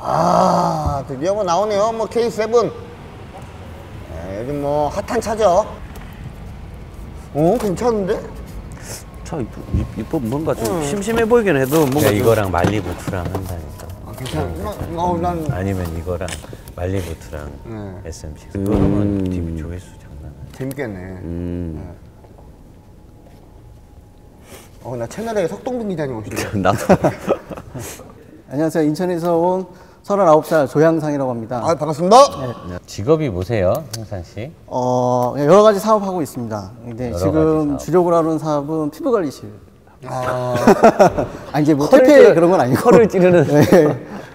아, 드디어 뭐 나오네요. 뭐 K7. 네, 요즘 뭐 핫한 차죠. 괜찮은데? 차 이뻐 뭔가 좀 심심해 보이긴 해도 뭔가 이거랑 말리부트랑 한다니까. 아, 괜찮아. 난 아니면 이거랑 말리부트랑 SM6 그러면 TV 조회수 장난 아니야. 재밌겠네. 나 채널에 석동빈 기자님 오시네요. 나도. 안녕하세요. 인천에서 온 39살 조양상이라고 합니다. 아, 반갑습니다. 네. 직업이 뭐세요, 형상 씨? 여러 가지 사업하고 있습니다. 근데 지금 주력으로 하는 사업은 피부관리실. 이제 뭐 퇴폐 그런 건 아니고. 혀를 찌르는.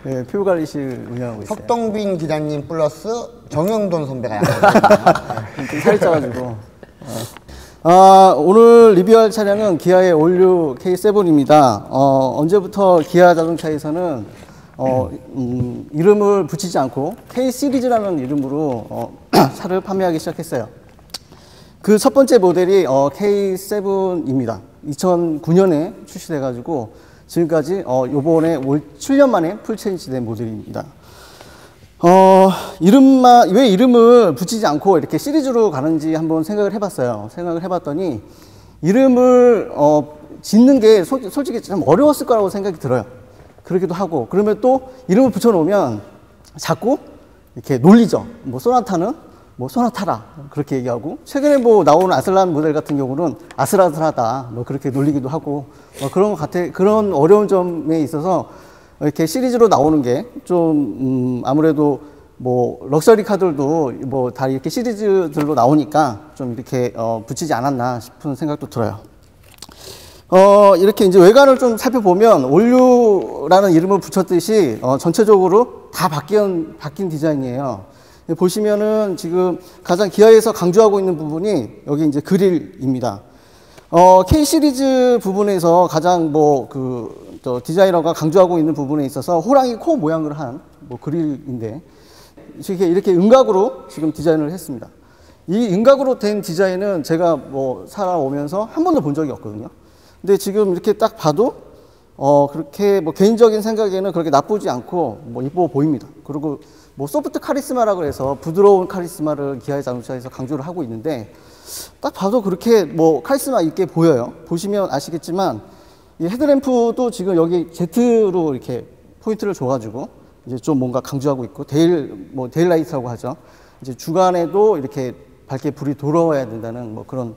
네, 피부관리실 운영하고 있어요. 석동빈 기자님 플러스 정영돈 선배가 약간 좀 살이 쪄가지고. 오늘 리뷰할 차량은 기아의 올류 K7입니다. 언제부터 기아 자동차에서는 이름을 붙이지 않고 K 시리즈라는 이름으로 차를 판매하기 시작했어요. 그 첫 번째 모델이 K7입니다. 2009년에 출시돼가지고 지금까지 요번에 올 7년 만에 풀체인지된 모델입니다. 왜 이름을 붙이지 않고 이렇게 시리즈로 가는지 한번 생각을 해봤어요. 생각을 해봤더니 이름을 짓는 게 솔직히 좀 어려웠을 거라고 생각이 들어요. 그러기도 하고, 그러면 또 이름을 붙여놓으면 자꾸 이렇게 놀리죠. 뭐 소나타는 뭐 소나타라 그렇게 얘기하고, 최근에 뭐 나오는 아슬란 모델 같은 경우는 아슬아슬하다 뭐 그렇게 놀리기도 하고, 그런 것 같아. 그런 어려운 점에 있어서 이렇게 시리즈로 나오는 게 좀 아무래도 뭐 럭셔리 카들도 뭐 다 이렇게 시리즈들로 나오니까 좀 이렇게 붙이지 않았나 싶은 생각도 들어요. 이렇게 이제 외관을 좀 살펴보면 올류라는 이름을 붙였듯이 전체적으로 다 바뀐 디자인이에요. 보시면은 지금 가장 기아에서 강조하고 있는 부분이 여기 이제 그릴입니다. K 시리즈 부분에서 가장 디자이너가 강조하고 있는 부분에 있어서 호랑이 코 모양을 한 그릴인데, 이렇게 음각으로 지금 디자인을 했습니다. 이 음각으로 된 디자인은 제가 살아오면서 한 번도 본 적이 없거든요. 근데 지금 이렇게 딱 봐도 그렇게 개인적인 생각에는 그렇게 나쁘지 않고 이뻐 보입니다. 그리고 소프트 카리스마라고 해서 부드러운 카리스마를 기아의 자동차에서 강조를 하고 있는데, 딱 봐도 그렇게 카리스마 있게 보여요. 보시면 아시겠지만 이 헤드램프도 지금 여기 Z로 이렇게 포인트를 줘가지고 이제 좀 뭔가 강조하고 있고, 데일라이트라고 하죠. 이제 주간에도 이렇게 밝게 불이 들어와야 된다는 그런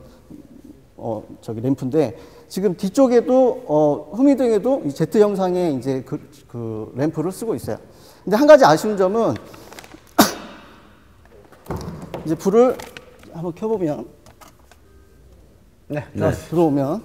램프인데, 지금 뒤쪽에도 후미등에도 이 Z 형상의 이제 그 램프를 쓰고 있어요. 근데 한 가지 아쉬운 점은 이제 불을 한번 켜보면 들어오면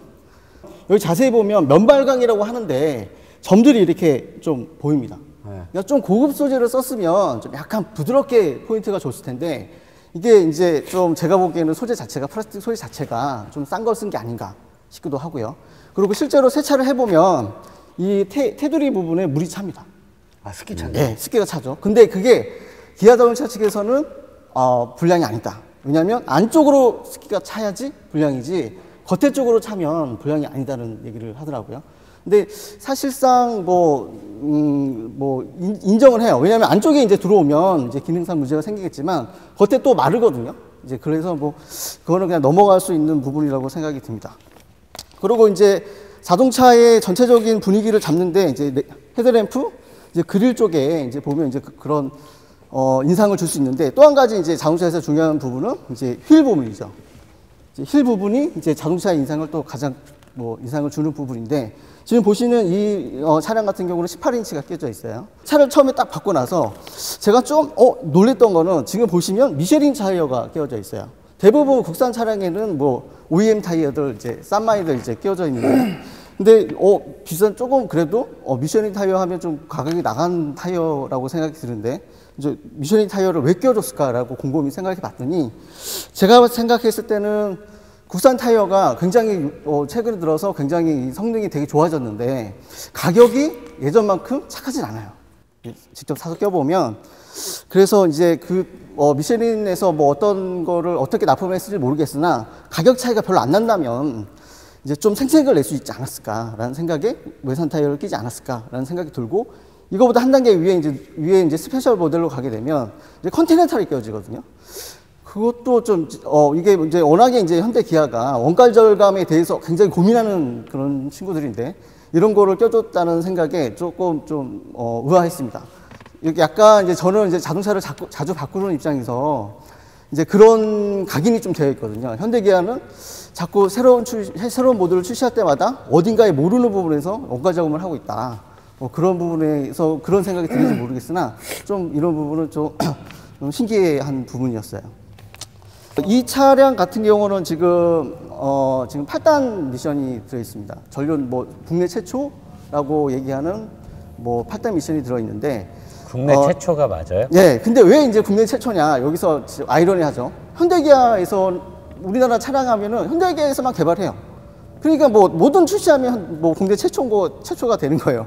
여기 자세히 보면 면발광이라고 하는데 점들이 이렇게 좀 보입니다. 그러니까 좀 고급 소재를 썼으면 좀 약간 부드럽게 포인트가 줬을 텐데, 이게 이제 좀 제가 보기에는 소재 자체가, 플라스틱 소재 자체가 좀 싼 걸 쓴 게 아닌가 싶기도 하고요. 그리고 실제로 세차를 해보면 이 테두리 부분에 물이 찹니다. 스키 차네. 네, 습기가 차죠. 근데 그게 기아 자동차 측에서는 불량이 아니다. 왜냐하면 안쪽으로 습기가 차야지 불량이지 겉에 쪽으로 차면 불량이 아니다는 얘기를 하더라고요. 근데 사실상 인정을 해요. 왜냐하면 안쪽에 이제 들어오면 이제 기능상 문제가 생기겠지만 겉에 또 마르거든요. 이제 그래서 그거는 그냥 넘어갈 수 있는 부분이라고 생각이 듭니다. 그리고 이제 자동차의 전체적인 분위기를 잡는데 이제 헤드램프, 이제 그릴 쪽에 이제 보면 이제 그런 인상을 줄 수 있는데, 또 한 가지 이제 자동차에서 중요한 부분은 이제 휠 부분이죠. 휠 부분이 이제 자동차의 인상을 또 가장 인상을 주는 부분인데, 지금 보시는 이 차량 같은 경우는 18인치가 끼어져 있어요. 차를 처음에 딱 받고 나서 제가 좀 놀랬던 거는, 지금 보시면 미쉐린 타이어가 끼어져 있어요. 대부분 국산 차량에는 OEM 타이어들, 이제 싼마이들 이제 끼어져 있는데, 근데 비싼, 조금 그래도 미쉐린 타이어 하면 좀 가격이 나간 타이어라고 생각이 드는데, 이제 미쉐린 타이어를 왜 끼워줬을까라고 곰곰이 생각해 봤더니, 제가 생각했을 때는 국산 타이어가 굉장히 최근에 들어서 굉장히 성능이 되게 좋아졌는데 가격이 예전만큼 착하진 않아요. 직접 사서 껴보면. 그래서 이제 미쉐린에서 어떤 거를 어떻게 납품했을지 모르겠으나 가격 차이가 별로 안 난다면 이제 좀 생색을 낼 수 있지 않았을까라는 생각에 외산 타이어를 끼지 않았을까라는 생각이 들고, 이거보다 한 단계 위에 이제 스페셜 모델로 가게 되면 이제 컨티넨탈이 껴지거든요. 그것도 좀 이게 이제 워낙에 이제 현대 기아가 원가 절감에 대해서 굉장히 고민하는 그런 친구들인데 이런 거를 껴줬다는 생각에 조금 좀 의아했습니다. 이렇게 약간 이제 저는 이제 자동차를 자주 바꾸는 입장에서 이제 그런 각인이 좀 되어 있거든요. 현대 기아는 자꾸 새로운 모델을 출시할 때마다 어딘가에 모르는 부분에서 원가 절감을 하고 있다. 그런 부분에서 그런 생각이 드는지 모르겠으나 좀 이런 부분은 좀 신기한 부분이었어요. 이 차량 같은 경우는 지금 8단 미션이 들어 있습니다. 전륜 국내 최초라고 얘기하는 8단 미션이 들어 있는데 국내 최초가 맞아요? 네. 근데 왜 이제 국내 최초냐? 여기서 아이러니하죠. 현대기아에서 우리나라 차량하면은 현대기아에서만 개발해요. 그러니까 모든 출시하면 국내 최초가 되는 거예요.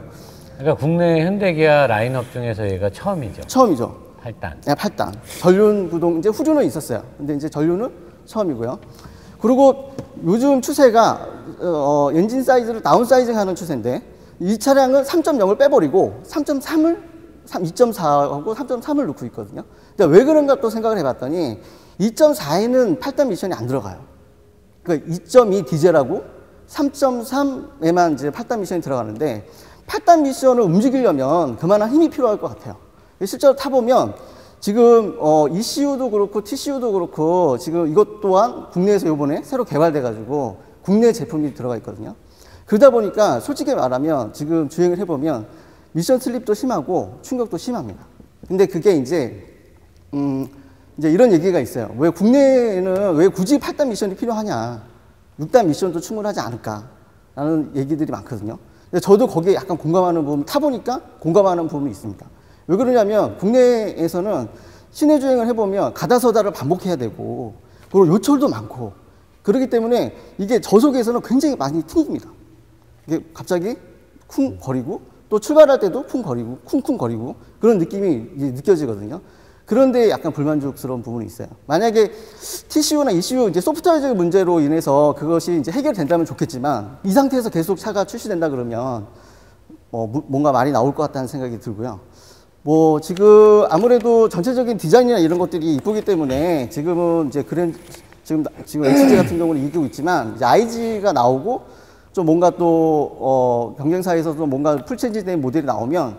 그러니까 국내 현대기아 라인업 중에서 얘가 처음이죠. 처음이죠. 8단. 네, 8단. 전륜 구동, 이제 후륜은 있었어요. 근데 이제 전륜은 처음이고요. 그리고 요즘 추세가, 엔진 사이즈를 다운사이징 하는 추세인데, 이 차량은 3.0을 빼버리고, 2.4하고 3.3을 넣고 있거든요. 근데 왜 그런가 또 생각을 해봤더니, 2.4에는 8단 미션이 안 들어가요. 그러니까 2.2 디젤하고 3.3에만 이제 8단 미션이 들어가는데, 8단 미션을 움직이려면 그만한 힘이 필요할 것 같아요. 실제로 타보면 지금 ECU도 그렇고 TCU도 그렇고 지금 이것 또한 국내에서 이번에 새로 개발돼가지고 국내 제품이 들어가 있거든요. 그러다 보니까 솔직히 말하면 지금 주행을 해보면 미션 슬립도 심하고 충격도 심합니다. 근데 그게 이제 이런 얘기가 있어요. 왜 국내에는 왜 굳이 8단 미션이 필요하냐? 6단 미션도 충분하지 않을까라는 얘기들이 많거든요. 근데 저도 거기에 약간 공감하는 부분, 타보니까 공감하는 부분이 있습니다. 왜 그러냐면 국내에서는 시내 주행을 해보면 가다서다를 반복해야 되고 그리고 요철도 많고 그렇기 때문에 이게 저속에서는 굉장히 많이 튕깁니다. 이게 갑자기 쿵 거리고 또 출발할 때도 쿵 거리고 쿵쿵 거리고 그런 느낌이 이제 느껴지거든요. 그런데 약간 불만족스러운 부분이 있어요. 만약에 TCU나 ECU 이제 소프트웨어적인 문제로 인해서 그것이 이제 해결된다면 좋겠지만 이 상태에서 계속 차가 출시된다 그러면 뭔가 말이 나올 것 같다는 생각이 들고요. 지금 아무래도 전체적인 디자인이나 이런 것들이 이쁘기 때문에 지금은 이제 지금 HG 같은 경우는 이기고 있지만 이제 IG가 나오고 좀 뭔가 또 경쟁사에서도 뭔가 풀체인지된 모델이 나오면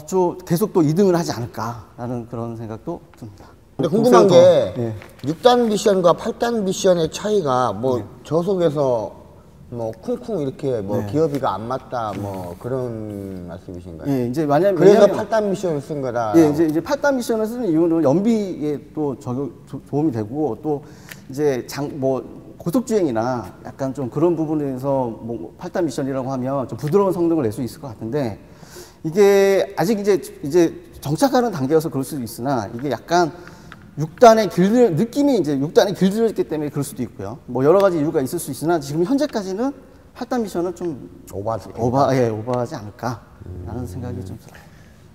좀 계속 또 2등을 하지 않을까라는 그런 생각도 듭니다. 근데 궁금한 게 네. 6단 미션과 8단 미션의 차이가 저속에서 쿵쿵 이렇게 기어비가 안 맞다 그런 말씀이신가요? 예, 이제 그래서 8단 미션을 쓴 거다. 예, 이제 8단 미션을 쓰는 이유는 연비에 또 도움이 되고 또 이제 고속주행이나 약간 좀 그런 부분에서 8단 미션이라고 하면 좀 부드러운 성능을 낼 수 있을 것 같은데 이게 아직 이제 정착하는 단계여서 그럴 수도 있으나 이게 약간 6단의 느낌이 이제 6단에 길들여졌기 때문에 그럴 수도 있고요. 여러 가지 이유가 있을 수 있으나 지금 현재까지는 8단 미션은 좀 오버하지 않을까라는 생각이 좀 들어요.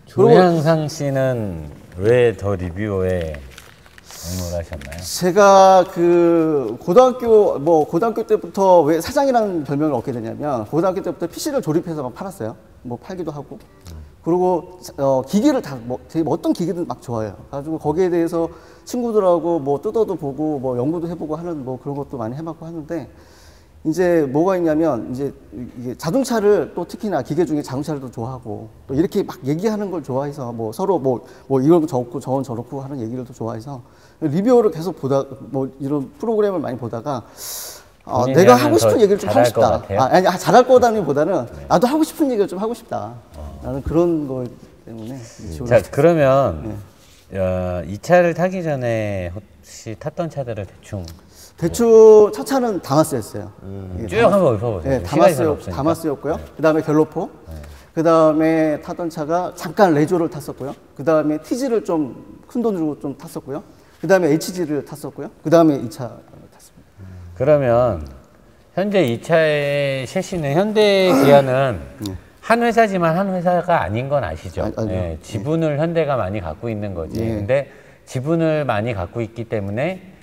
조향상 씨는 왜 더 리뷰어에 응모를 하셨나요? 제가 고등학교 때부터 왜 사장이라는 별명을 얻게 되냐면 고등학교 때부터 PC를 조립해서 막 팔았어요. 팔기도 하고. 그리고 기기를 되게 어떤 기기든 막 좋아해요. 가지고 거기에 대해서 친구들하고 뜯어도 보고 연구도 해보고 하는 그런 것도 많이 해봤고 하는데 이제 뭐가 있냐면 이제 이게 자동차를 또 특히나 기계 중에 자동차를 또 좋아하고 또 이렇게 막 얘기하는 걸 좋아해서 서로 이런 거 저렇고 저건 저렇고 하는 얘기를 또 좋아해서 리뷰어를 계속 이런 프로그램을 많이 보다가 내가 하고 싶은 얘기를 좀 하고 싶다. 잘할 거다기보다는 나도 하고 싶은 얘기를 좀 하고 싶다. 나는 그런 거 때문에. 자, 그러면 이 차를 타기 전에 혹시 탔던 차들을 대충 첫 차는 다마스였어요. 쭉 한번 읊어보세요. 네, 다마스였고요. 네. 그 다음에 갤로포. 네. 그 다음에 타던 차가 잠깐 레조를 탔었고요. 그 다음에 TG를 좀 큰 돈 주고 좀 탔었고요. 그 다음에 HG를 탔었고요. 그 다음에 이 차 탔습니다. 그러면 현재 이 차의 셰시는 현대기아는 한 회사지만 한 회사가 아닌 건 아시죠? 네, 지분을 현대가 많이 갖고 있는 거지. 근데 지분을 많이 갖고 있기 때문에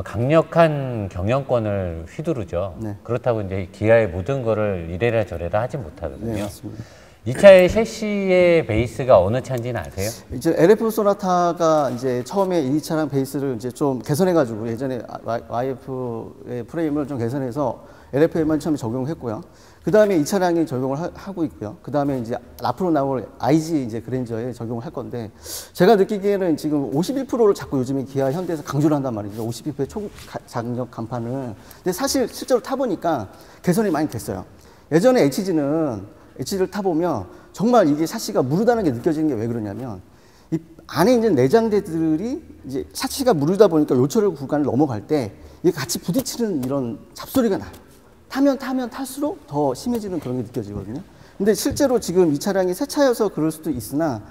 강력한 경영권을 휘두르죠. 그렇다고 이제 기아의 모든 거를 이래라 저래라 하지 못하거든요. 네, 맞습니다. 이 차의 셰시의 베이스가 어느 차인지는 아세요? 이제 LF 소나타가 이제 처음에 이 차량 베이스를 이제 좀 개선해가지고 예전에 YF의 프레임을 좀 개선해서 LF에만 처음에 적용했고요. 그 다음에 이 차량이 적용을 하고 있고요. 그 다음에 이제 앞으로 나올 IG 이제 그랜저에 적용을 할 건데 제가 느끼기에는 지금 51%를 자꾸 요즘에 기아 현대에서 강조를 한단 말이죠. 51%의 초장력 간판을. 근데 사실 실제로 타보니까 개선이 많이 됐어요. 예전에 HG를 타보면 정말 이게 샤시가 무르다는 게 느껴지는 게 왜 그러냐면 이 안에 있는 내장재들이 이제 샤시가 무르다 보니까 요철 구간을 넘어갈 때 이게 같이 부딪히는 이런 잡소리가 나요. 타면 탈수록 더 심해지는 그런 게 느껴지거든요. 근데 실제로 지금 이 차량이 새 차여서 그럴 수도 있으나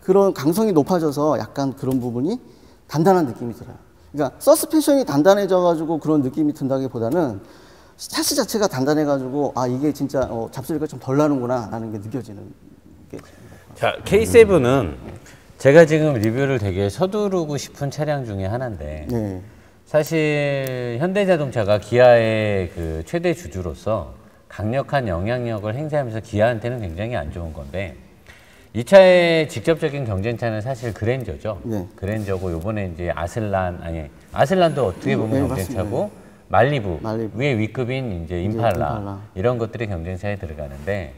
그런 강성이 높아져서 약간 그런 부분이 단단한 느낌이 들어요. 그러니까 서스펜션이 단단해져가지고 그런 느낌이 든다기보다는 샤시 자체가 단단해가지고 아 이게 진짜 잡소리가 좀 덜 나는구나 라는 게 느껴지는 게. 자, K7은 제가 지금 리뷰를 되게 서두르고 싶은 차량 중에 하나인데 네. 사실 현대자동차가 기아의 그 최대 주주로서 강력한 영향력을 행사하면서 기아한테는 굉장히 안 좋은 건데 이 차의 직접적인 경쟁차는 사실 그랜저죠. 네. 그랜저고 요번에 이제 아슬란도 어떻게 보면 경쟁차고 말리부 위에 위급인 이제 임팔라 이런 것들이 경쟁차에 들어가는데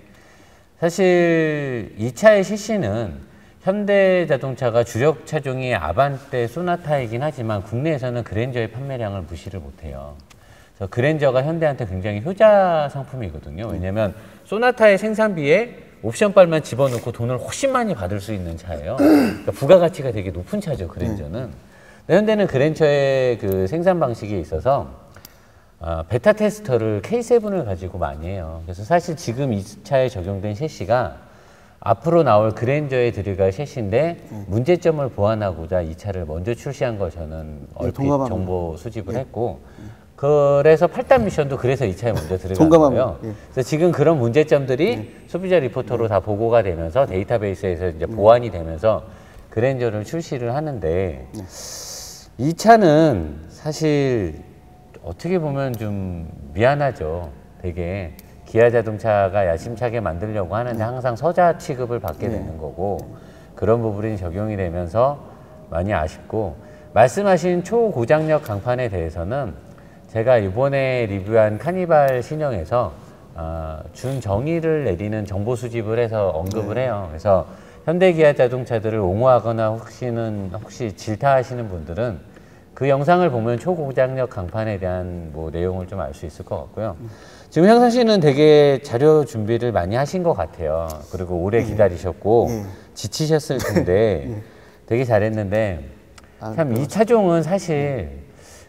사실 이 차의 CC는 현대자동차가 주력 차종이 아반떼, 소나타이긴 하지만 국내에서는 그랜저의 판매량을 무시를 못해요. 그래서 그랜저가 현대한테 굉장히 효자 상품이거든요. 왜냐하면 소나타의 생산비에 옵션빨만 집어넣고 돈을 훨씬 많이 받을 수 있는 차예요. 그러니까 부가가치가 되게 높은 차죠, 그랜저는. 근데 현대는 그랜저의 그 생산 방식에 있어서 베타 테스터를 K7을 가지고 많이 해요. 그래서 사실 지금 이 차에 적용된 셰시가 앞으로 나올 그랜저에 들어갈 셰시인데 문제점을 보완하고자 이 차를 먼저 출시한 걸 저는 얼핏 정보 수집을 했고 그래서 8단 미션도 그래서 이 차에 먼저 들어간 거예요. 그래서 지금 그런 문제점들이 소비자 리포터로 다 보고가 되면서 데이터베이스에서 이제 보완이 되면서 그랜저를 출시를 하는데 이 차는 사실 어떻게 보면 좀 미안하죠. 되게 기아 자동차가 야심차게 만들려고 하는데 항상 서자 취급을 받게 되는 거고 그런 부분이 적용이 되면서 많이 아쉽고 말씀하신 초고장력 강판에 대해서는 제가 이번에 리뷰한 카니발 신형에서 준정의를 내리는 정보 수집을 해서 언급을 해요. 그래서 현대 기아 자동차들을 옹호하거나 혹시 질타하시는 분들은 그 영상을 보면 초고장력 강판에 대한 뭐 내용을 좀 알 수 있을 것 같고요. 지금 형사 씨는 되게 자료 준비를 많이 하신 것 같아요. 그리고 오래 기다리셨고 지치셨을 텐데 되게 잘했는데 참 이 차종은 사실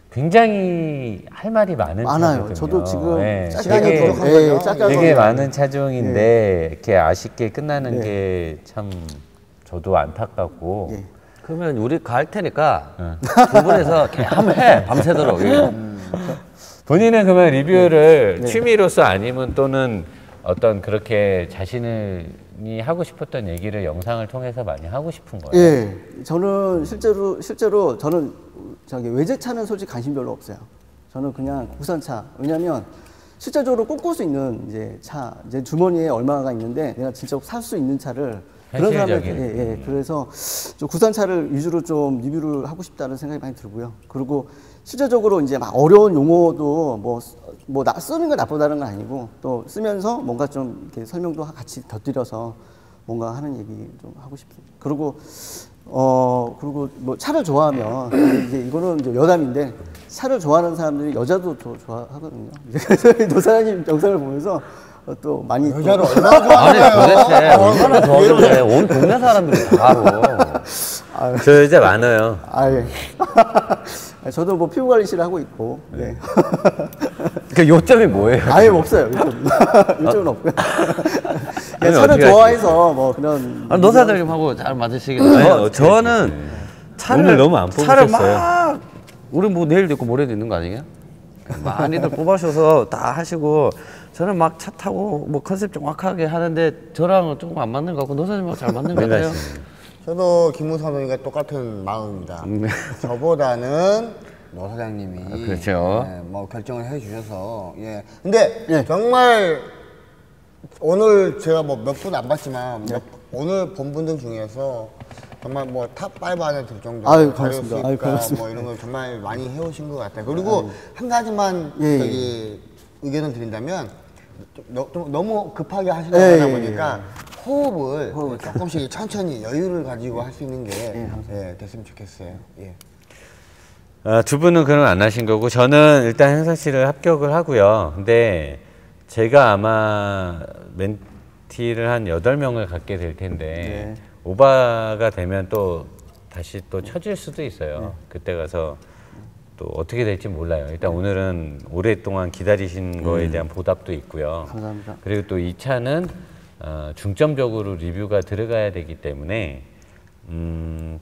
굉장히 할 말이 많은 차거든요. 저도 지금 시간이 부족한 거죠. 되게 많은 차종인데 이렇게 아쉽게 끝나는 게 참 저도 안타깝고. 그러면 우리 갈 테니까 두 분에서 한번 해 밤새도록. 본인은 그러면 리뷰를 취미로서 아니면 또는 어떤 그렇게 자신이 하고 싶었던 얘기를 영상을 통해서 많이 하고 싶은 거예요? 예, 저는 실제로 저는 외제차는 솔직히 관심 별로 없어요. 저는 그냥 국산차. 왜냐면 실제적으로 꼽을 수 있는 이제 차, 이제 주머니에 얼마가 있는데 내가 진짜 살 수 있는 차를 그런 사람들, 그래서 좀 국산차를 위주로 좀 리뷰를 하고 싶다는 생각이 많이 들고요. 그리고 실제적으로 이제 막 어려운 용어도 쓰는 건 나쁘다는 건 아니고 또 쓰면서 뭔가 좀 이렇게 설명도 같이 곁들여서 뭔가 하는 얘기 좀 하고 싶습니다. 그리고 뭐 차를 좋아하면 이제 이거는 이제 여담인데 차를 좋아하는 사람들이 여자도 좋아하거든요. 그래서 노사장님 영상을 보면서 또 많이 여자를 얼마나 좋아하는 아니 도대체 얼마나 좋아하는데 온 동네 사람들이 다 알아. 저 여자 많아요. 저도 뭐 피부 관리실을 하고 있고. 네. 그 요점이 뭐예요? 아예 없어요. 요점은 없고요. 차를 좋아해서 뭐 그런. 노사장님하고 잘 맞으시겠네요. 저는 오늘 너무 안 차를 뽑으셨어요. 막 우리 뭐 내일도 있고 모레도 있는 거 아니에요? 많이들 뽑아셔서 다 하시고 저는 막 차 타고 뭐 컨셉 정확하게 하는데 저랑은 조금 안 맞는 것 같고 노사장님하고 잘 맞는 것 같아요. 저도 김무사님과 똑같은 마음입니다. 저보다는 노 사장님이 그렇죠. 뭐 결정을 해주셔서 근데 정말 오늘 제가 뭐 몇 분 안 봤지만 오늘 본 분들 중에서 정말 뭐 탑5 안에 들 정도 아유, 고맙습니다. 아유, 고맙습니다. 뭐 이런 걸 정말 많이 해오신 것 같아요. 그리고 한 가지만 저기 의견을 드린다면 너무 급하게 하시려고 하다 보니까 호흡을 조금씩 천천히 여유를 가지고 할 수 있는 게 됐으면 좋겠어요. 예. 두 분은 그럼 안 하신 거고 저는 일단 행사실을 합격을 하고요. 근데 제가 아마 멘티를 한 8명을 갖게 될 텐데 오바가 되면 또 다시 또 쳐질 수도 있어요. 그때 가서 또 어떻게 될지 몰라요. 일단 오늘은 오랫동안 기다리신 거에 대한 보답도 있고요. 감사합니다. 그리고 또 2차는 중점적으로 리뷰가 들어가야 되기 때문에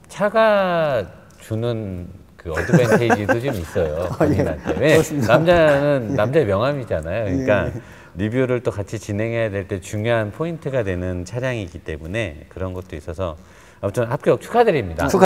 차가 주는 그 어드밴테이지도 좀 있어요. 본인한테. 왜? 남자는 남자의 명함이잖아요. 그러니까 리뷰를 또 같이 진행해야 될 때 중요한 포인트가 되는 차량이기 때문에 그런 것도 있어서 아무튼 합격 축하드립니다.